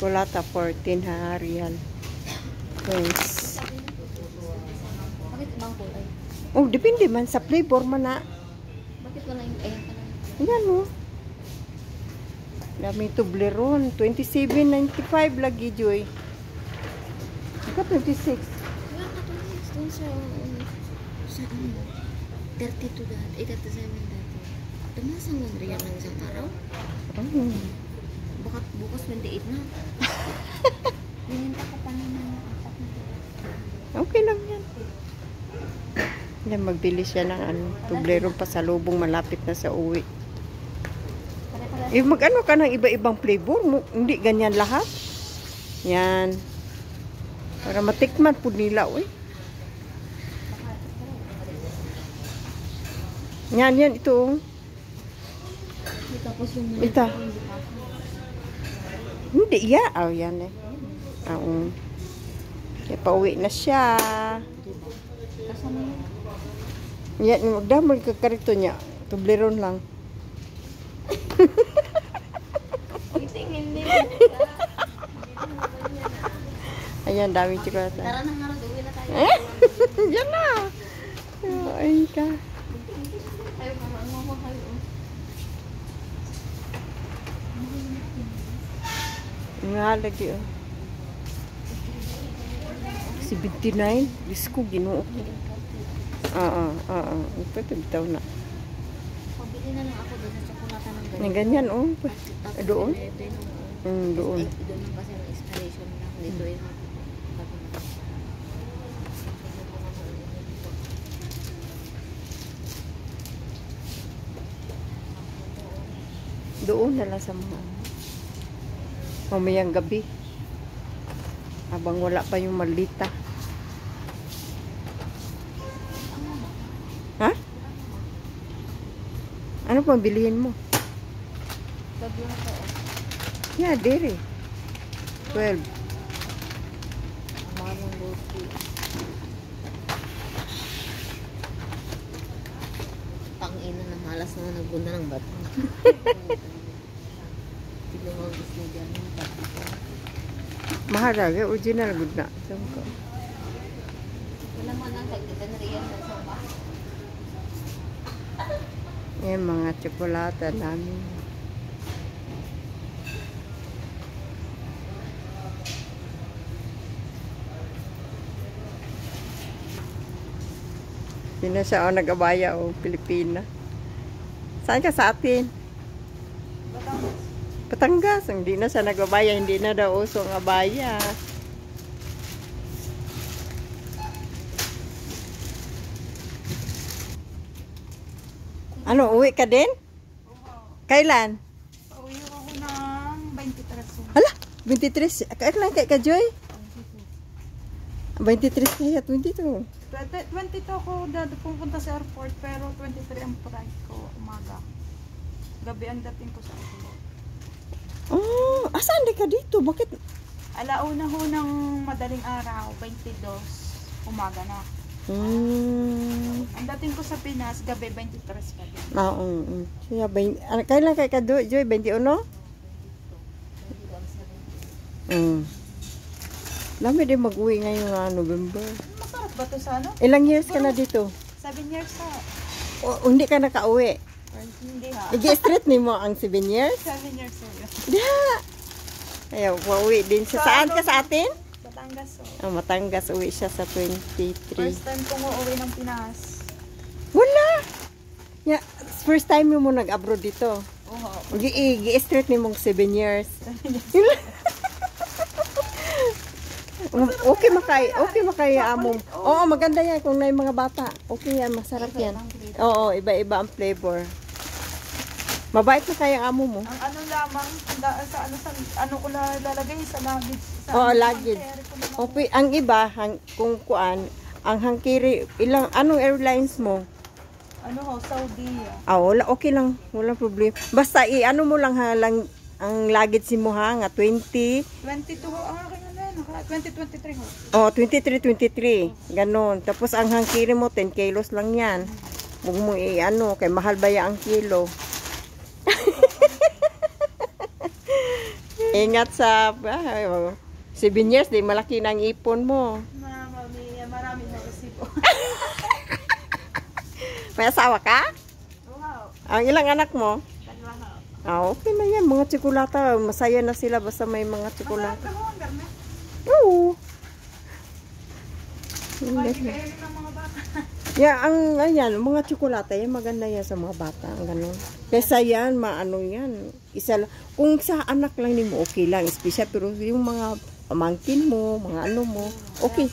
Chocolata 14 ha, real. Yes. Bakit ibang kulay? Oh, depende man sa flavor man na. Bakit wala yung ayan ka lang? Yan oh. Dami Toblerone. 27.95 lagi, Joy. Ika 26. Wala ka to guys. Doon sa ano? 32 dati. 37 dati. Tumasang 1 real lang isang araw? Oh. Baka bukas 28 na. Bininta ko pa naman na 4 na. Okay lang yan. Yan, magbili siya ng ano, Toblerone pa sa lubong, malapit na sa uwi. Mag-ano ka ng iba-ibang flavor mo, hindi ganyan lahat. Yan. Para matikman po nila, uy. Yan, ito. Tapos yung Ito. Hindi, ya. Oh, yan eh. Oo. Kaya pauwi na siya. Kasama yun. Yan, magdamag ka karito niya. Toblerone lang. Itingin nila. Ayan, daming tsokolata. Tara na nga, uwi na tayo. Yan na. Ay ka. Tayo mama kayo. Nga lagi oh. 79. Diyos ko, ginoo ko. Ito bitaw na. Pabili na lang ako doon sa tsokolata ng ganyan. Yung ganyan oh. Doon? Doon. Doon lang kasi ang inspiration na dito yun. Doon na lang sa mga mamayang gabi. Habang wala pa yung malita. Ha? Ano pang bilihin mo? Bago na po. Yeah, dere. 12. Ang mga ng roti. Pang-ina na malas naman nagbunda ng bato. Tignan mo gusto niya dyan. Mahalaga, original good na. Saan ko? Wala man lang kagdagan na riyan na sa ba? Yan mga tsokolata namin. Sino siya o nag-abaya o Pilipina? Saan ka sa atin? Batangas. Hindi na siya nag-abaya. Hindi na daw uso ang abaya. Ano, uwi ka din? Kailan? Uwi ako ng 23. Hala, 23. Kailan kay ka, Joy? 23 kaya, 22. 22 ako pupunta sa airport pero 23 ang flight ko umaga. Gabi ang dating ko sa airport. Oh, asan di ka dito? Bakit? Alauna ho ng madaling araw, 22 umaga na. Ang dating ko sa Pinas, gabi 23 pa din. Oo. Siya, kailan kay ka, Joy? 21? Dami din mag-uwi ngayong November. Masarap ba to sa ano? Ilang years ka na dito? 7 years ha. O, hindi ka nakauwi. Hindi ha. I-street ni mo ang 7 years? 7 years sir. Yeah. Ayaw, pauwi din siya. Saan ka sa atin? Batangas so. Oh, Batangas, uwi siya sa 23. First time ko uuwi ng Pinas. Wala! Yeah, first time mo nag-abroad dito. Oo. I-street ni mong 7 years. Okay makay amo. Oo, maganda yan kung may mga bata. Okay yan, masarap yan. Oo, iba-iba ang flavor. Mabait na kaya amo mo. Ang ano lamang ano ko lalagay sa luggage. Oo, luggage. Okay, ang iba kung kuan, ang hangkiri, anong airlines mo? Ano ho, Saudi. Wala, okay lang, wala problema. Basta ano mo lang ang luggage mo ha, nga 20. 22 ho, ang akin na 2023 ho. Oh, 23. Ganon. Tapos ang hangkiri mo, 10 kilos lang yan. Huwag mo kay mahal ba ya ang kilo. Ingat sa 7 years, di malaki na ang ipon mo. Marami na resibo. May asawa ka? Wow. Ang ilang anak mo? Dalawa. Okay na yan. Mga tsokolata. Masaya na sila basta may mga tsokolata. Masarap ka mo, Oo. Pagkikainin ng mga bata. Ayan, mga tsokolata yan, maganda yan sa mga bata, ang ganun. Kesa yan, maano yan. Isa lang. Kung sa anak lang ni mo, okay lang, special. Pero yung mga pamangkin mo, mga ano mo, okay.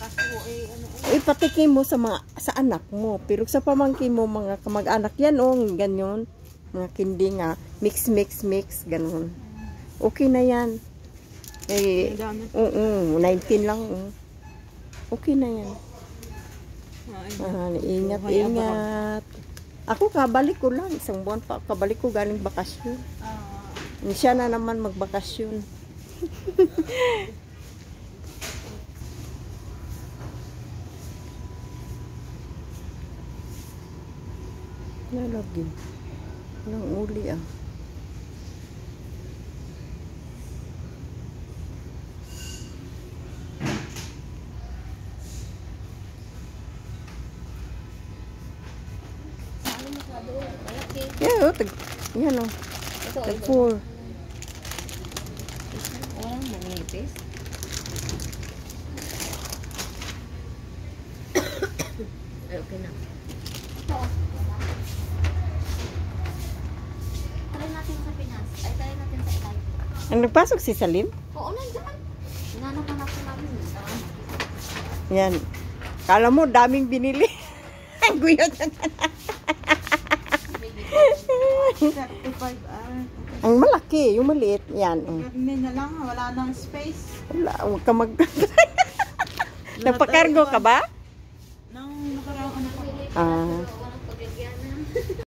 Ipatikin mo sa anak mo. Pero sa pamangkin mo, mga kamag-anak yan, ganyan. Mga kindi nga, mix, ganun. Okay na yan. Eh, 19 lang. Okay na yan. Ingat. Ako kabalik ko lang. Isang buwan pa. Kabalik ko galing bakasyon. Siya na naman magbakasyon. Nalagi. Walang uli ah. Yeah, yan o. Tag-4. Walang manipis. Okay na. Try natin sa Pinas. Ay, try natin sa Itay. Ang nagpasok si Salim? Oo, nandiyan. Hinanap-hanap ko namin. Yan. Kala mo, daming binili. Ang guyot. 35 Ang malaki, yung maliit. Yan. Hindi na lang, wala nang space. Wala, huwag ka mag... Nagpakargo ka ba? Nang nakaraang ano pa. Ah.